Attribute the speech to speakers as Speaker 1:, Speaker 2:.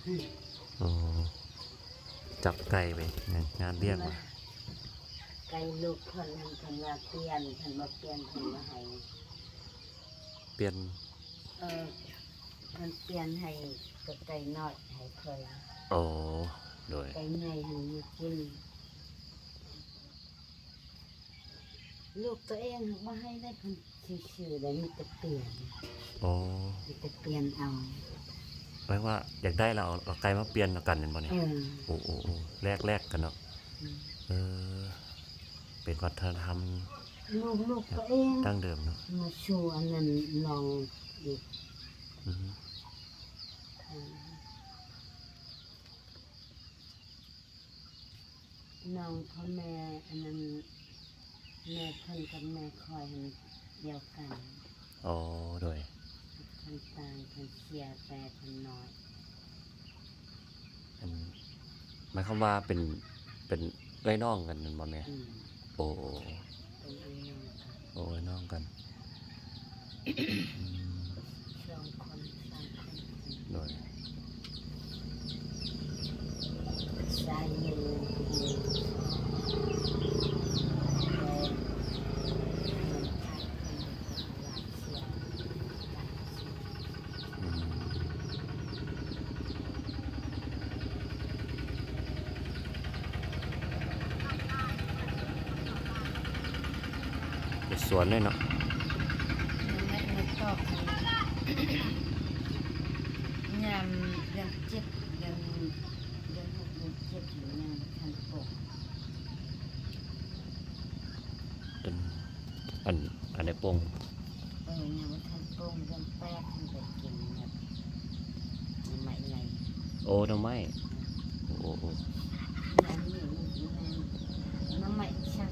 Speaker 1: อ๋อจับไก่ไปงานเลี้ยงว่ะ
Speaker 2: ไก่ลูกเพิ่นว่าเปลี่ยนเพิ่นบ่เปลี่ยนเพิ่นมาให้
Speaker 1: เปลี่ยน
Speaker 2: เเพิ่นเปลี่ยนให้กับไก่น้อยให้เพิ่น
Speaker 1: โอ้โดย
Speaker 2: ไก่ใหญ่ให้มากินลูกตัวเองบ่ให้ได้เพิ่นชื่อๆได้มีแต่เปลี่ยน
Speaker 1: โอ้
Speaker 2: มีแต่เปลี่ยนเอา
Speaker 1: แปลว่าอยากได้เราเอาไก่มาเปลี่ยนกันเป็นบ่เนี่ย
Speaker 2: เออ
Speaker 1: โอ้แลกกันเนาะเออเป็นวัฒนธรรม
Speaker 2: ลูกตัวเอง
Speaker 1: ดั้งเดิมเนาะ
Speaker 2: มาชูอันนั้นลองอีก
Speaker 1: อือฮึ
Speaker 2: น้องพ่อแม่อันนั้นแม่เพิ่นกับแม่คอยเดียวกัน
Speaker 1: โอ้โดย
Speaker 2: เพิ่นต่างเพิ่นเสียแต่เพิ่นน้อย
Speaker 1: อันหมายความว่าเป็นเอ้ยน้องกันแม่นบ่แม่
Speaker 2: อืม
Speaker 1: โอ้
Speaker 2: เป็นอันน้องกัน
Speaker 1: โอ้เอ้ยน้องกันอืม
Speaker 2: สองคนสามคน
Speaker 1: โดย
Speaker 2: สายยืน
Speaker 1: อืมเป็นสวนเลยเนาะ
Speaker 2: ไม่ตอบยามเดือนเจ็ดเดือน6เดือน7หรือยามทันปก
Speaker 1: เป็นอันในปง
Speaker 2: เนี่ยว่าท่านโป้งเรื่องแป๊กท่านไปกินแบบใหม่ไง
Speaker 1: โอ้น้องไม้โอ้
Speaker 2: น้ำนี่น้ำใหม่ช่าง